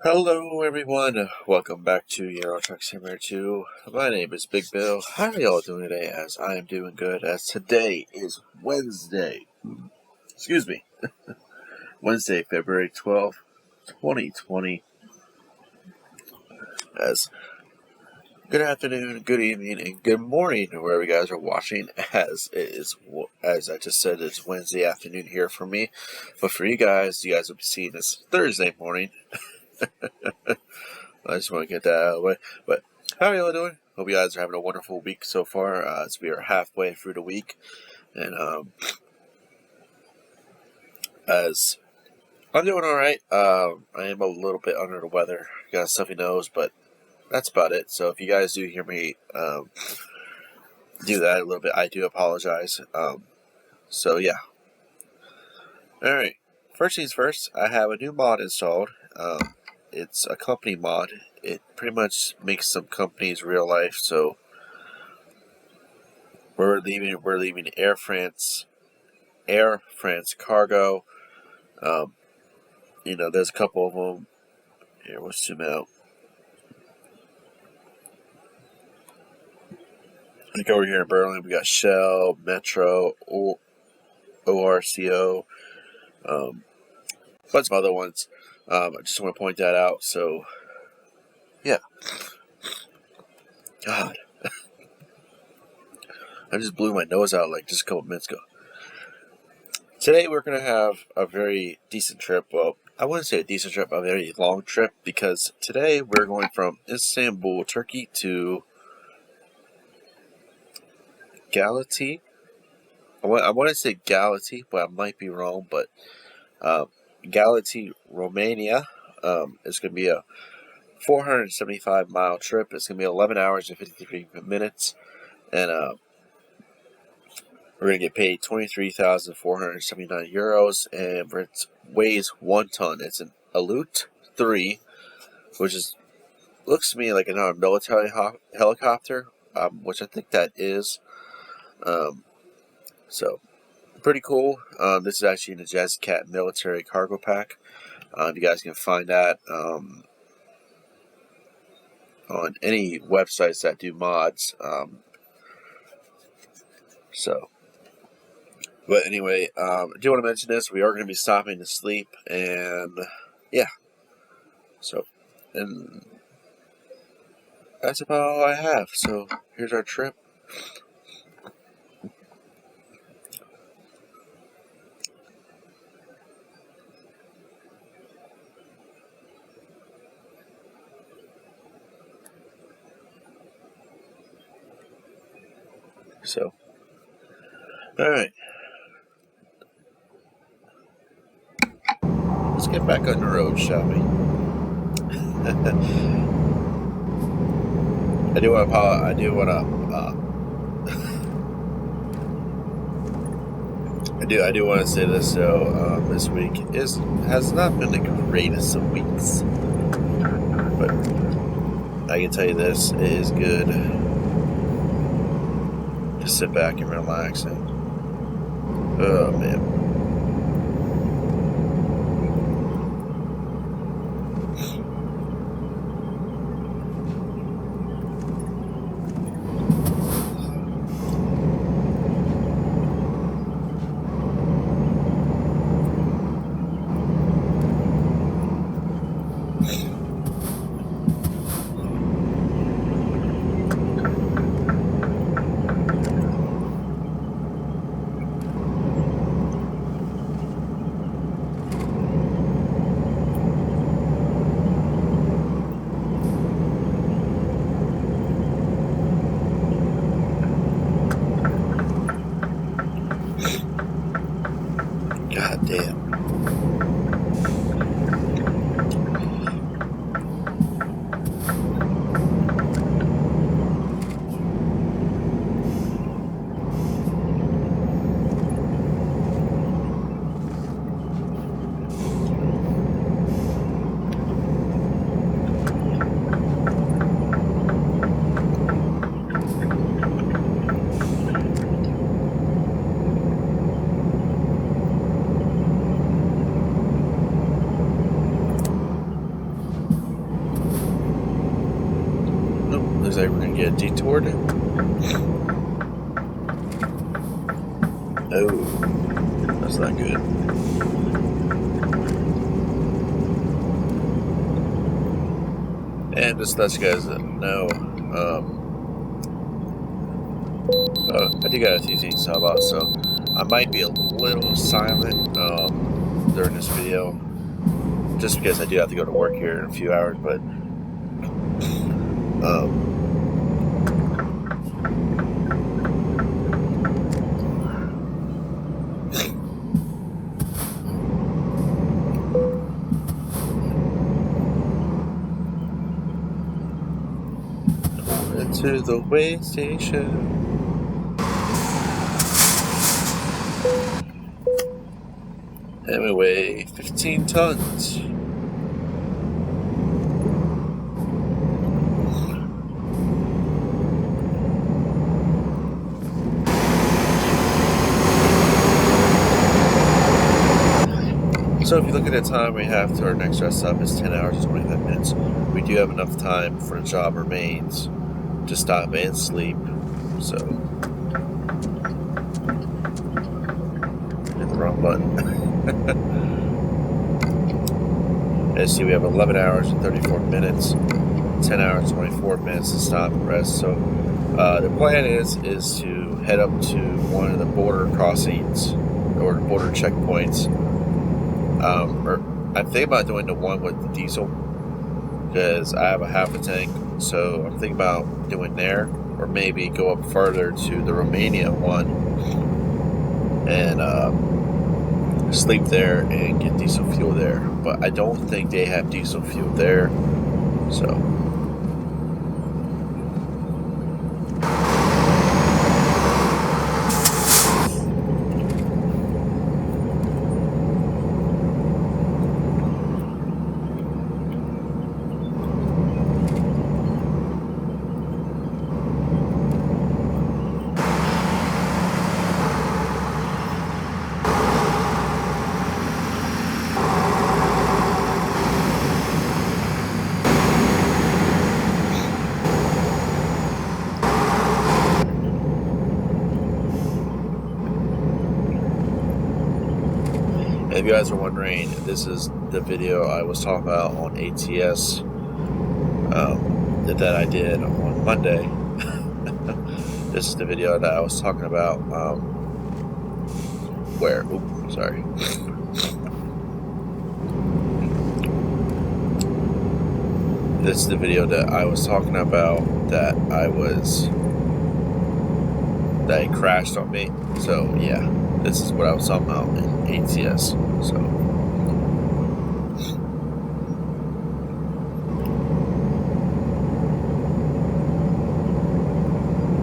Hello everyone, welcome back to Euro Truck Simulator 2. My name is Big Bill. How are y'all doing today? As I am doing good, as today is Wednesday. Wednesday, February 12th, 2020. As good afternoon, good evening, and good morning to wherever you guys are watching, as I just said, it's Wednesday afternoon here for me. But for you guys will be seeing this Thursday morning. I just want to get that out of the way. But how are y'all doing? Hope you guys are having a wonderful week so far. As we are halfway through the week, and as I'm doing all right. I am a little bit under the weather. Got a stuffy nose, but that's about it. So if you guys do hear me do that a little bit, I do apologize. So yeah. All right. First things first, I have a new mod installed. It's a company mod. It pretty much makes some companies real life. So we're leaving Air France Cargo. There's a couple of them. Here, we'll zoom out. Like over here in Berlin, we got Shell, Metro, ORCO, a bunch of other ones. I just want to point that out. So, yeah. God. I just blew my nose out like just a couple minutes ago. Today we're going to have a very decent trip. Well, I wouldn't say a decent trip, a very long trip, because today we're going from Istanbul, Turkey to Galati. I want to say Galati, but I might be wrong. But Galati, Romania. It's going to be a 475-mile trip. It's going to be 11 hours and 53 minutes. And we're going to get paid 23,479 euros. And it weighs 1 ton. It's an Alouette III, which looks to me like another military helicopter, which I think that is. So, pretty cool. This is actually in the Jazz Cat military cargo pack. You guys can find that on any websites that do mods. But anyway, I do want to mention this. We are going to be stopping to sleep, and yeah. So, and that's about all I have. So, here's our trip. So, alright. Let's get back on the road, shall we? I do want to say this though. This week has not been the greatest of weeks, but I can tell you this: it is good. Just sit back and relax, and oh man. get detoured. Oh, that's not good. And just to let you guys know, I do got a few things to talk about, so I might be a little silent during this video, just because I do have to go to work here in a few hours, but to the way station. And we weigh 15 tons. So if you look at the time we have to our next rest stop, is 10 hours and 25 minutes. We do have enough time for the job remains to stop and sleep. So hit the wrong button. As you see, we have 11 hours and 34 minutes, 10 hours and 24 minutes to stop and rest. So the plan is to head up to one of the border crossings or border checkpoints. Or I'm thinking about doing the one with the diesel because I have a half a tank. So I'm thinking about doing there, or maybe go up further to the Romania one and sleep there and get diesel fuel there. But I don't think they have diesel fuel there, so if you guys are wondering, this is the video I was talking about on ATS that I did on Monday. This is the video that I was talking about sorry. This is the video that I was talking about that it crashed on me. So yeah, this is what I was talking about in ATS. So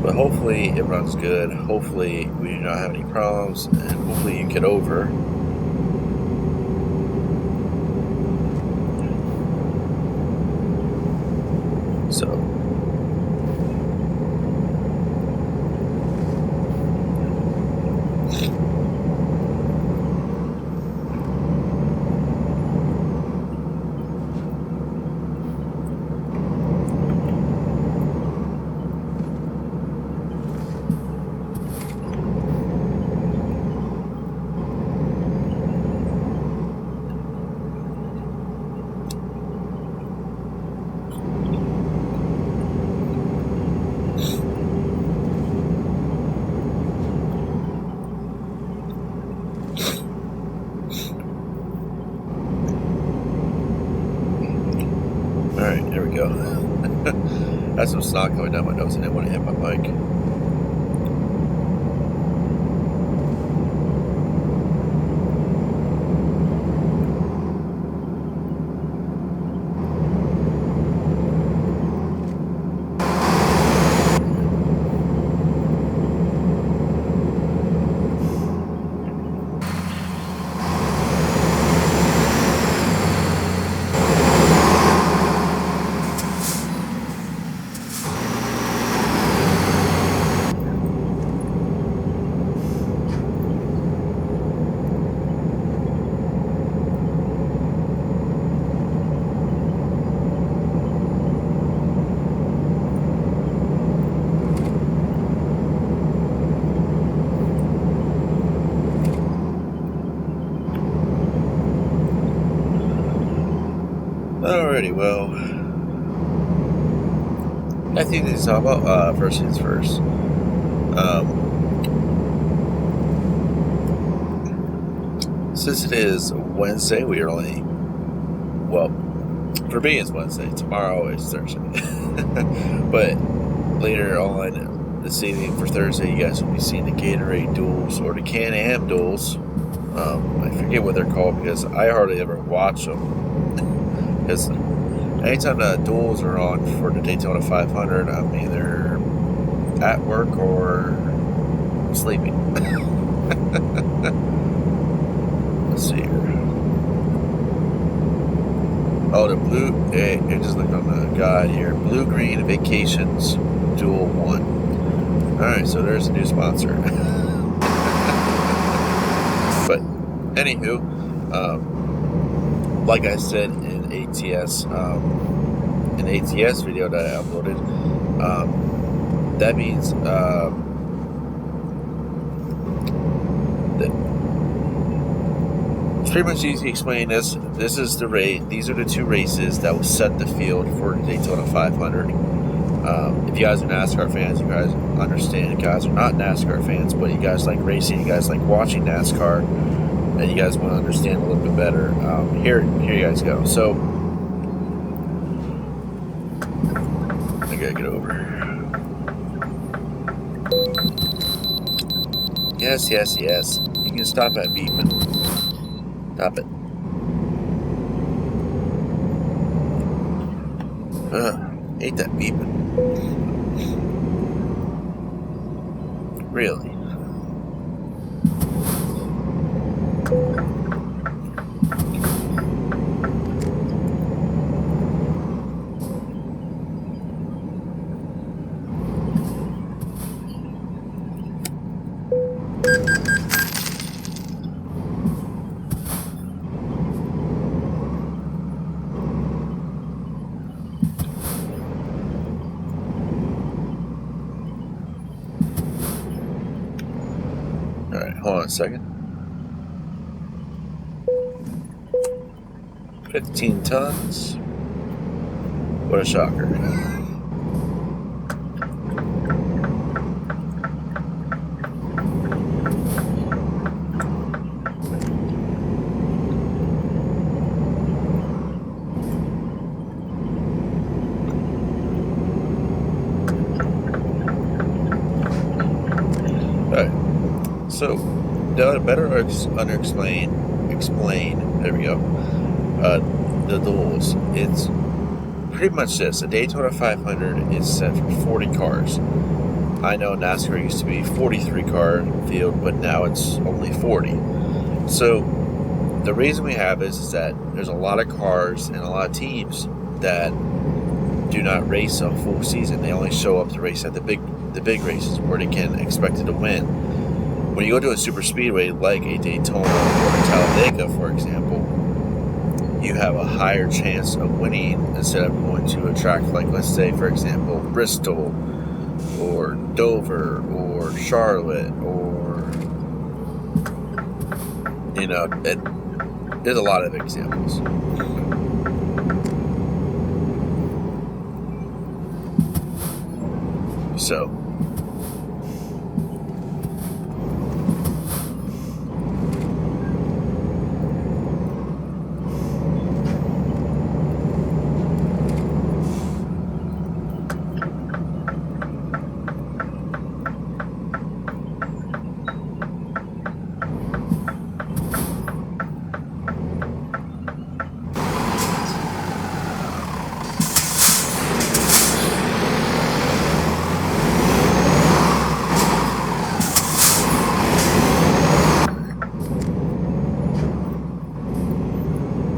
but hopefully it runs good. Hopefully we do not have any problems, and hopefully you get over. So alright, there we go. That's some snot going down my nose. I didn't want to hit my mic. Alrighty, well, I think they talk about first things first. Since it is Wednesday, we are only, well, for me it's Wednesday. Tomorrow is Thursday. But later on this evening for Thursday, you guys will be seeing the Gatorade duels or the Can-Am duels. I forget what they're called because I hardly ever watch them. Because anytime the duels are on for the Daytona 500, I'm either at work or sleeping. Let's see here. Oh, the blue. Hey, just look on the guide here. Blue Green Vacations Duel 1. Alright, so there's a new sponsor. But, anywho, like I said in ATS video that I uploaded, that means that it's pretty much easy to explain this. This is the race. These are the two races that will set the field for the Daytona 500. If you guys are NASCAR fans, you guys understand. If you guys are not NASCAR fans, but you guys like racing, you guys like watching NASCAR, and you guys want to understand a little bit better, here you guys go. So, I gotta get over. Yes. You can stop at beeping. Stop it. Hate that beeping. Really? Alright, hold on a second. 15 tons. What a shocker. Alright. So, to better explain, there we go, the duels, it's pretty much this. A Daytona 500 is set for 40 cars. I know NASCAR used to be 43 car field, but now it's only 40. So, the reason we have this is that there's a lot of cars and a lot of teams that do not race a full season. They only show up to race at the big races where they can expect to win. When you go to a super speedway like a Daytona or a Talladega, for example, you have a higher chance of winning instead of going to a track like, let's say, for example, Bristol or Dover or Charlotte or, you know, there's a lot of examples. So,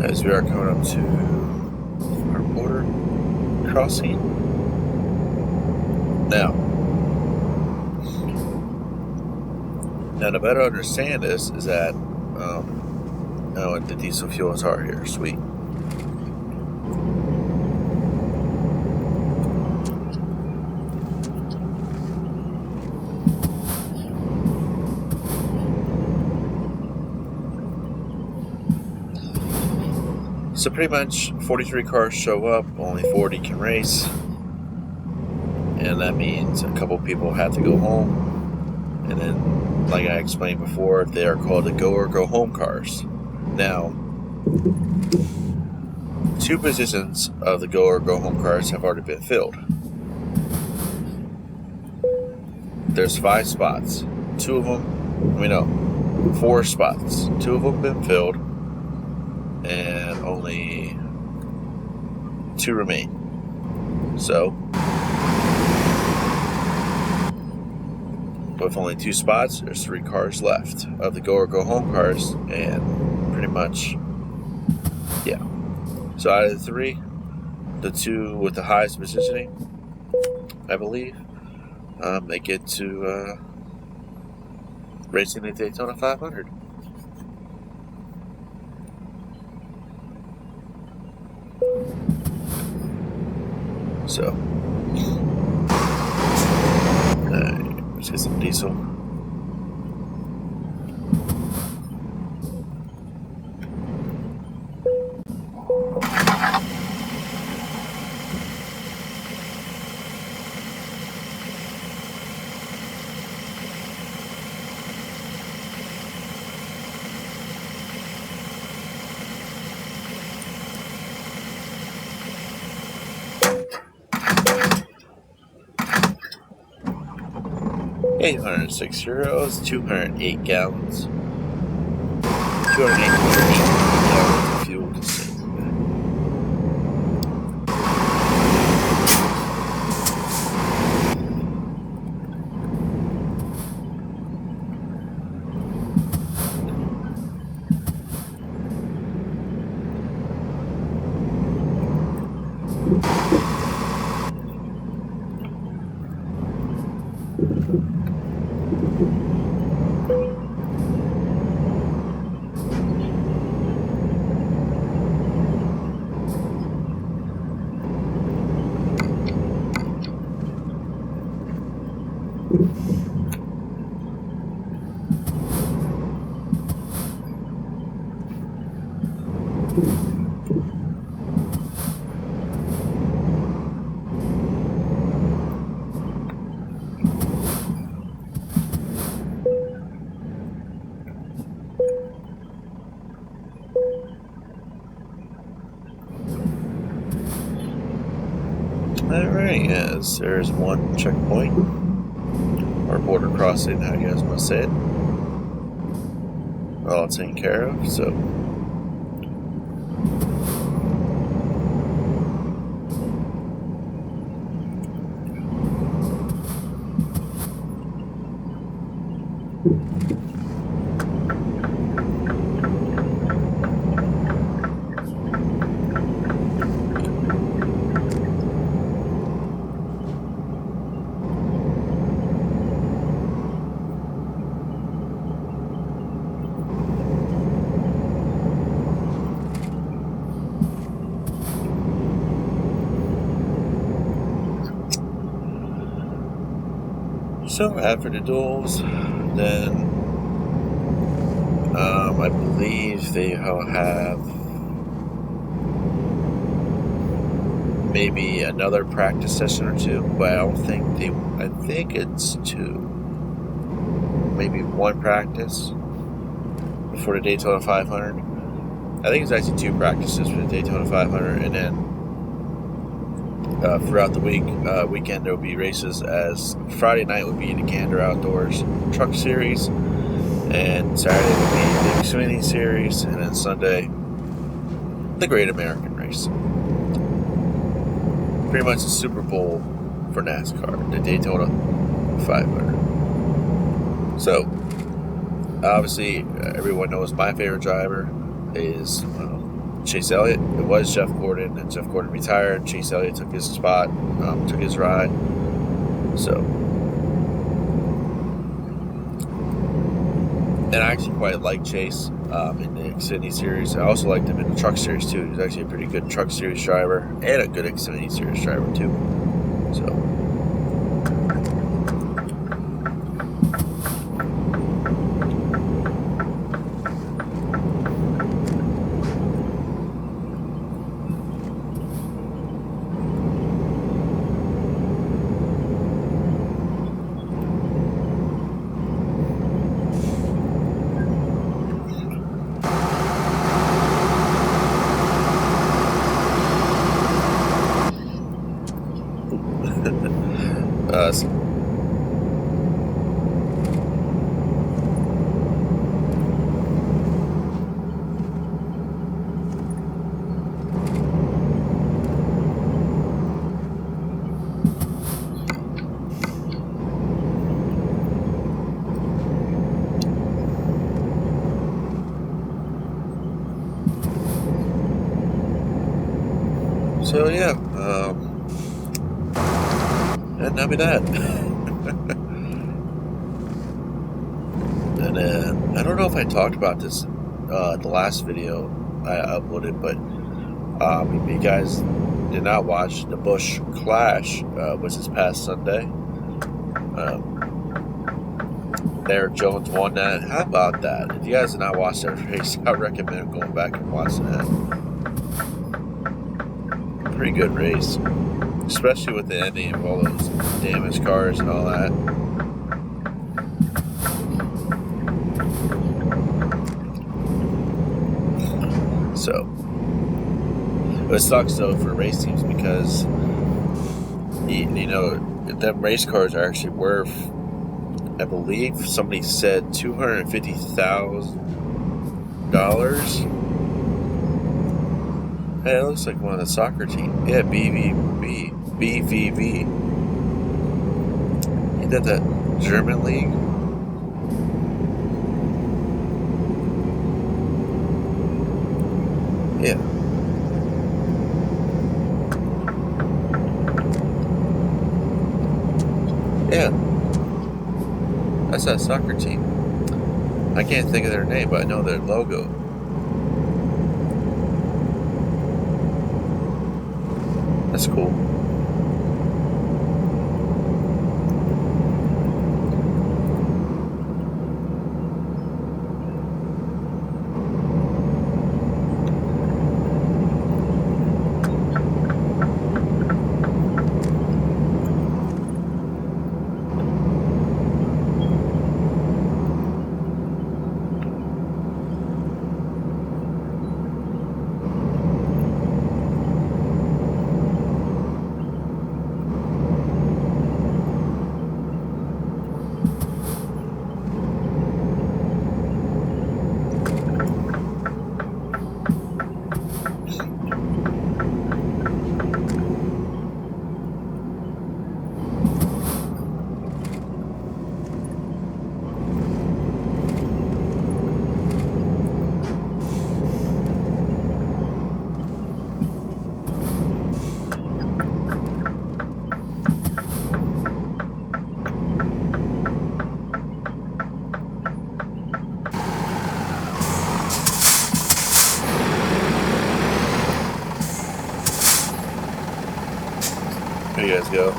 as we are coming up to our border crossing. Now to better understand this is that, oh, the diesel fuels are here, sweet. So pretty much 43 cars show up, only 40 can race. And that means a couple people have to go home. And then, like I explained before, they are called the go or go home cars. Now, 2 positions of the go or go home cars have already been filled. There's 5 spots. 2 of them, 4 spots. 2 of them have been filled, and only 2 remain. So, with only 2 spots, there's 3 cars left of the go or go home cars, and pretty much, yeah. So out of the 3, the 2 with the highest positioning, I believe, they get to racing the Daytona 500. So, let's get some diesel. €806, 208 gallons, 208 gallons of fuel consumed. Alright, yes, there's one checkpoint, or border crossing, how you guys want to say it. All taken care of, so. So after the duels, then I believe they will have maybe another practice session or 2, but I think it's 2. Maybe 1 practice before the Daytona 500. I think it's actually 2 practices for the Daytona 500, and then throughout the weekend there will be races. As Friday night would be the Gander Outdoors Truck Series, and Saturday would be the Xfinity Series, and then Sunday the Great American Race. Pretty much a Super Bowl for NASCAR, the Daytona 500. So obviously everyone knows my favorite driver is Chase Elliott. It was Jeff Gordon, and Jeff Gordon retired. Chase Elliott took his spot, took his ride. So, and I actually quite like Chase in the Xfinity Series. I also liked him in the Truck Series too. He's actually a pretty good Truck Series driver and a good Xfinity Series driver too. So. So yeah, and that'll be that. And I don't know if I talked about this the last video I uploaded, but if you guys did not watch, the Busch Clash was this past Sunday. Derek Jones won that. How about that? If you guys did not watch that race, I recommend going back and watching that. Pretty good race, especially with the ending of all those damaged cars and all that. So, it sucks though for race teams because you know them race cars are actually worth, I believe somebody said $250,000. Hey, it looks like one of the soccer team. Yeah, BVB. Ain't that the German league? Yeah. Yeah. That's that soccer team. I can't think of their name, but I know their logo. That's cool. Here you guys go.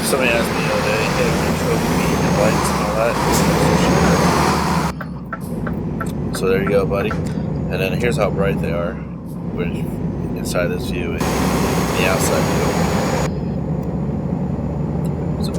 Somebody asked me the other day, hey, can you show the lights and all that? So there you go, buddy. And then here's how bright they are, which inside this view and the outside view. So,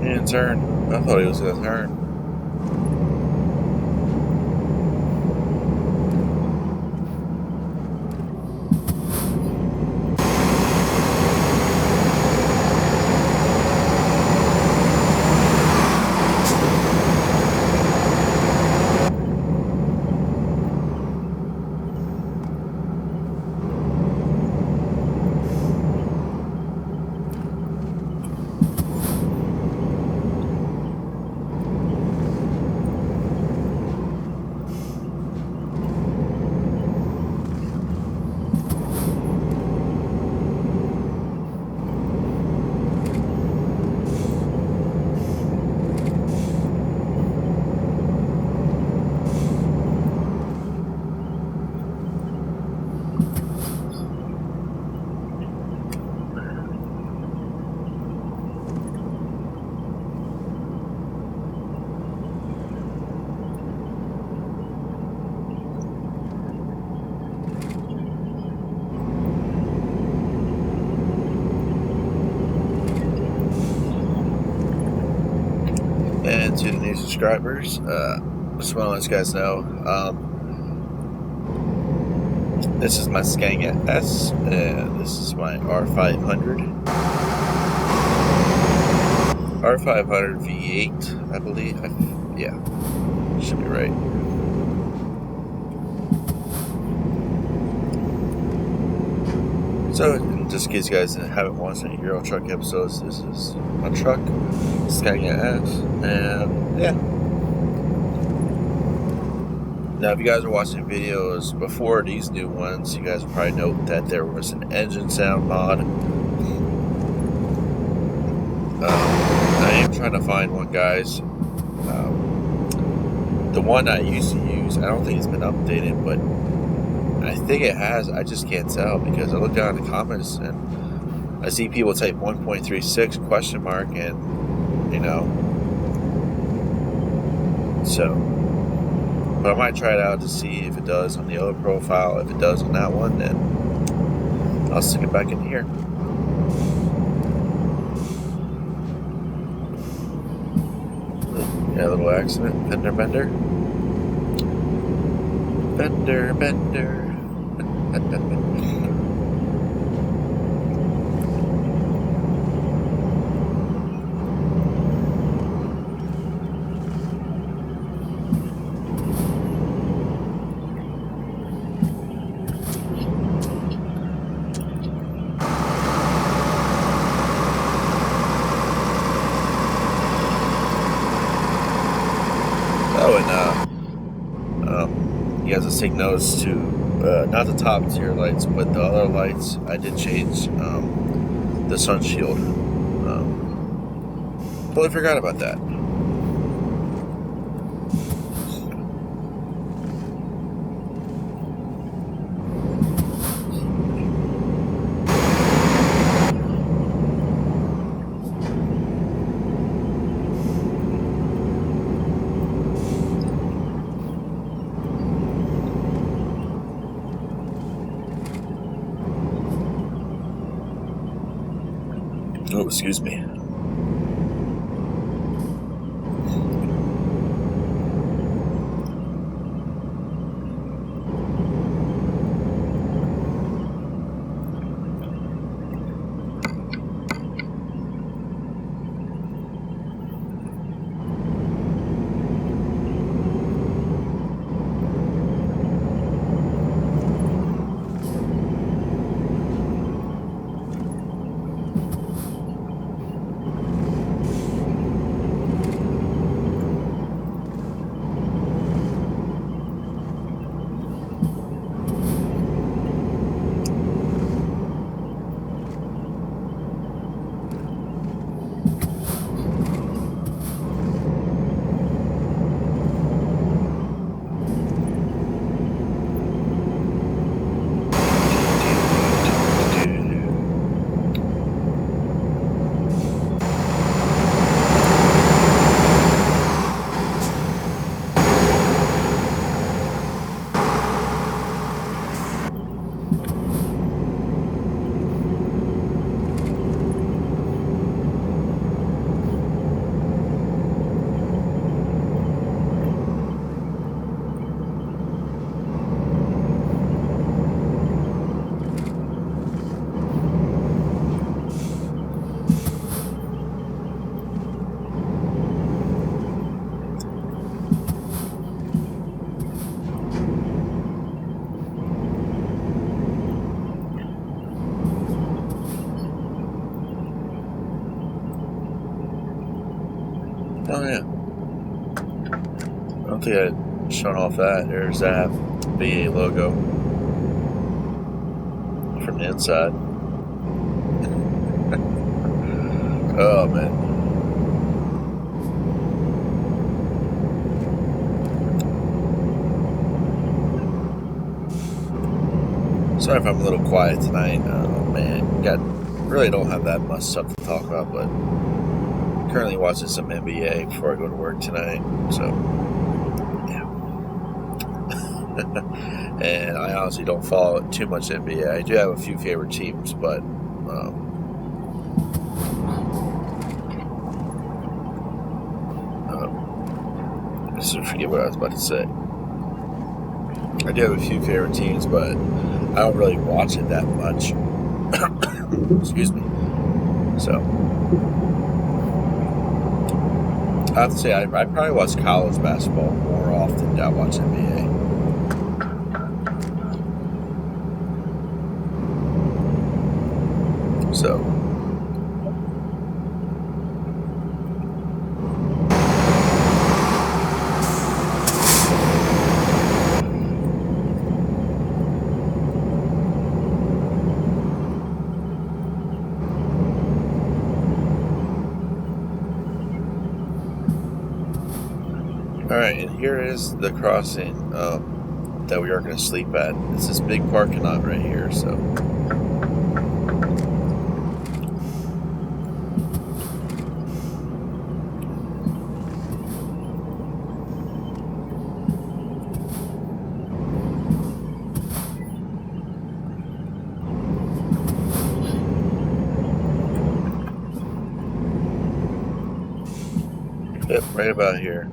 he didn't turn. I thought he was going to turn. new subscribers. Just want to let you guys know. This is my Scania S, and this is my R500. R500 V8, I believe. Yeah, should be right. So, just in case you guys haven't watched any Euro Truck episodes, this is my truck, Scania S, and yeah. Now, if you guys are watching videos before these new ones, you guys will probably note that there was an engine sound mod. I am trying to find one, guys. The one I used to use, I don't think it's been updated, but I think it has. I just can't tell because I look down in the comments and I see people type 1.36 question mark, and you know, so. But I might try it out to see if it does on the other profile. If it does on that one, then I'll stick it back in here. Yeah, a little accident. Fender bender. Fender bender. Oh, and you guys will take notice to not the top tier lights, but the other lights. I did change the sun shield. Totally forgot about that. Oh, excuse me. Oh yeah. I don't think I'd shown off that. There's that V8 logo from the inside. Oh man. Sorry if I'm a little quiet tonight. Oh man, really don't have that much stuff to talk about, but currently watching some NBA before I go to work tonight, so yeah. And I honestly don't follow too much NBA. I do have a few favorite teams, but just forget what I was about to say. I do have a few favorite teams, but I don't really watch it that much. Excuse me. So I have to say I probably watch college basketball more often than I watch NBA. So alright, and here is the crossing that we are going to sleep at. It's this big parking lot right here, so yep, right about here.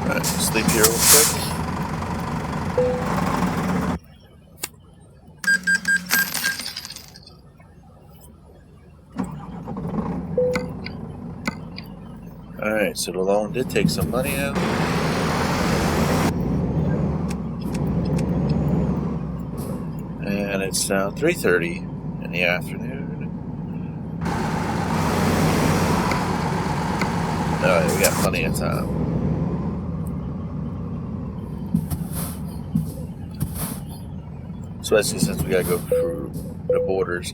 Alright, sleep here real quick. Alright, so the loan did take some money out. And it's now 3:30 in the afternoon. Alright, we got plenty of time. Especially since we gotta go through the borders.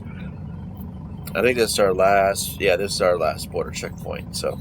I think this is our last border checkpoint, so.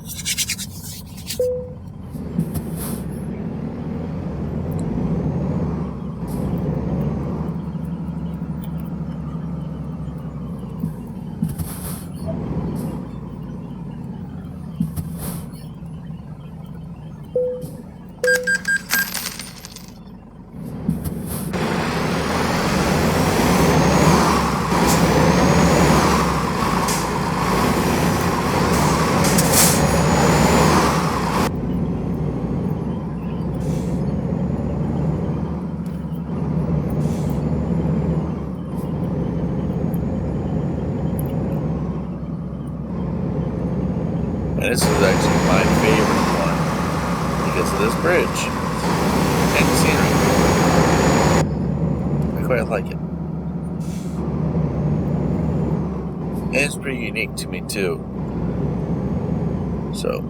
And this is actually my favorite one because of this bridge and the scenery. I quite like it. And it's pretty unique to me too. So.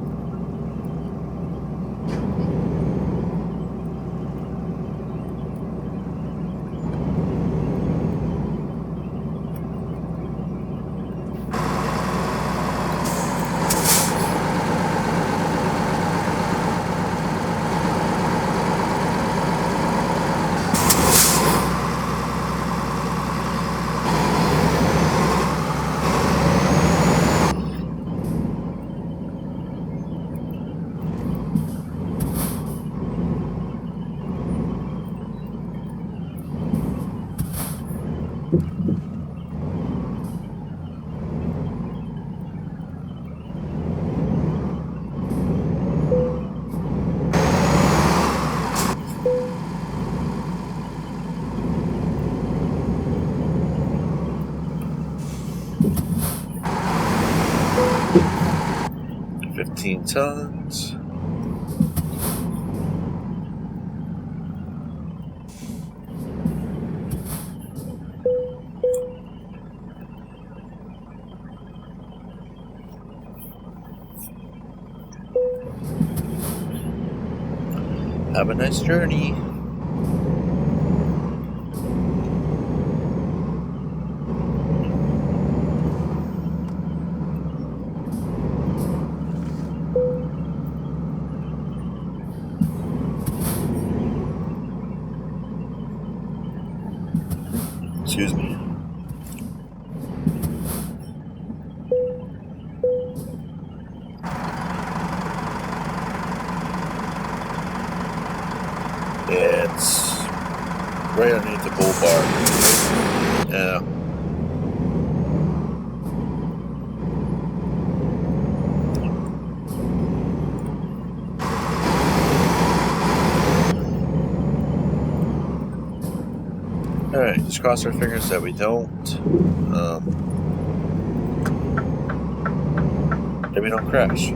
$15 tons. Have a nice journey. Excuse me. It's right underneath the bull bar. Yeah. Alright, just cross our fingers that we don't. That we don't crash.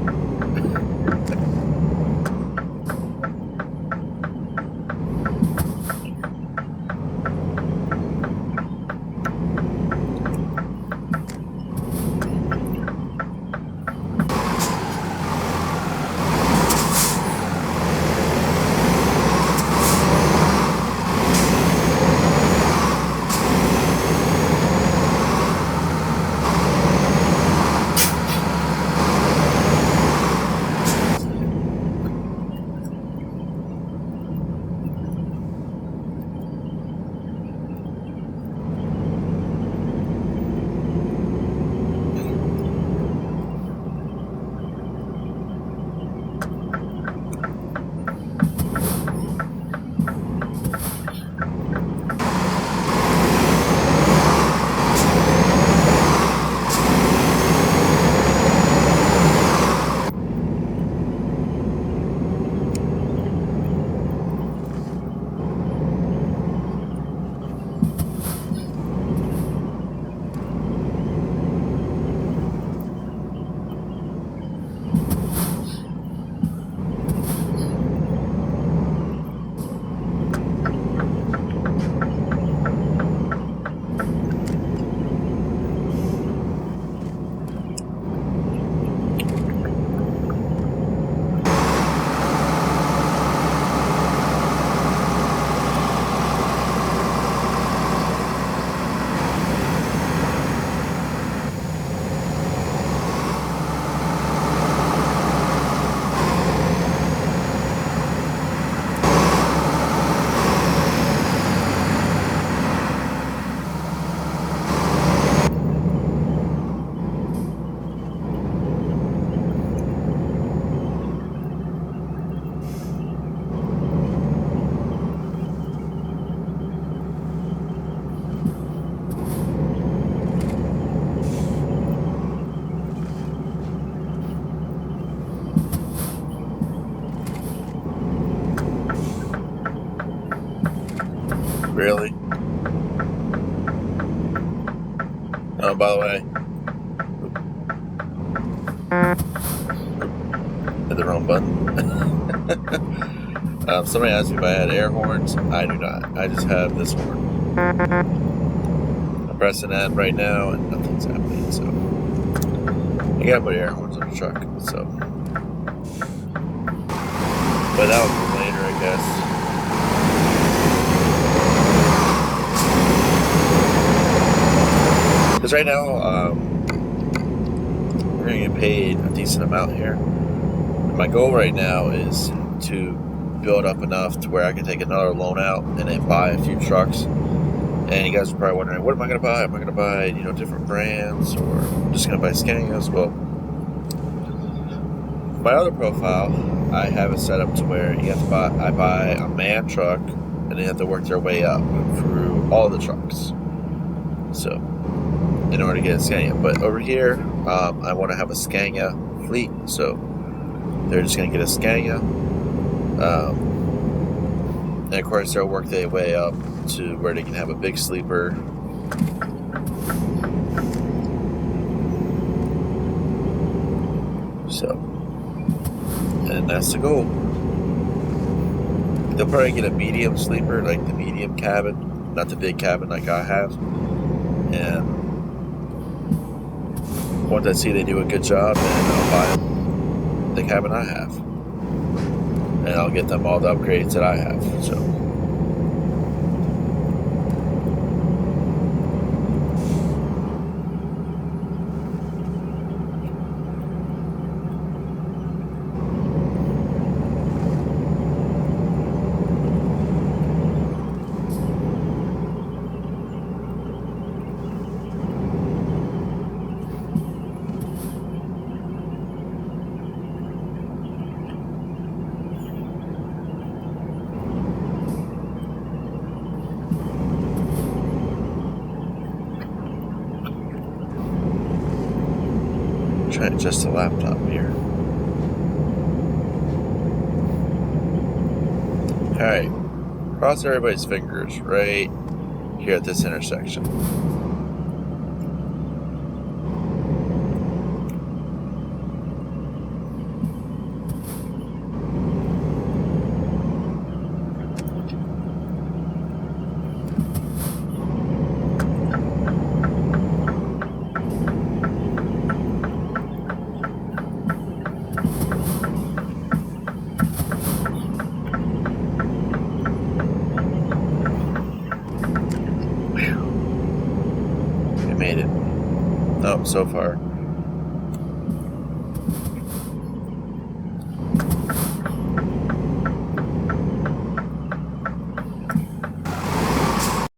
Really? Oh, by the way, hit the wrong button. Somebody asked me if I had air horns. I do not. I just have this horn. I'm pressing that right now and nothing's happening, so you gotta put air horns on the truck, so. But that'll come later, I guess. Because right now, we're going to get paid a decent amount here. My goal right now is to build up enough to where I can take another loan out and then buy a few trucks. And you guys are probably wondering, what am I going to buy? Am I going to buy, different brands, or I'm just going to buy Scanias? Well, my other profile, I have it set up to where you have to I buy a MAN truck, and they have to work their way up through all the trucks. So, in order to get a Scania. But over here, I want to have a Scania fleet, so they're just going to get a Scania. And of course, they'll work their way up to where they can have a big sleeper. So, and that's the goal. They'll probably get a medium sleeper, like the medium cabin, not the big cabin like I have. And once I see they do a good job, then I'll buy the cabin I have. and I'll get them all the upgrades that I have. So. Try to adjust the laptop here. Alright, cross everybody's fingers right here at this intersection. Made it. Oh, so far.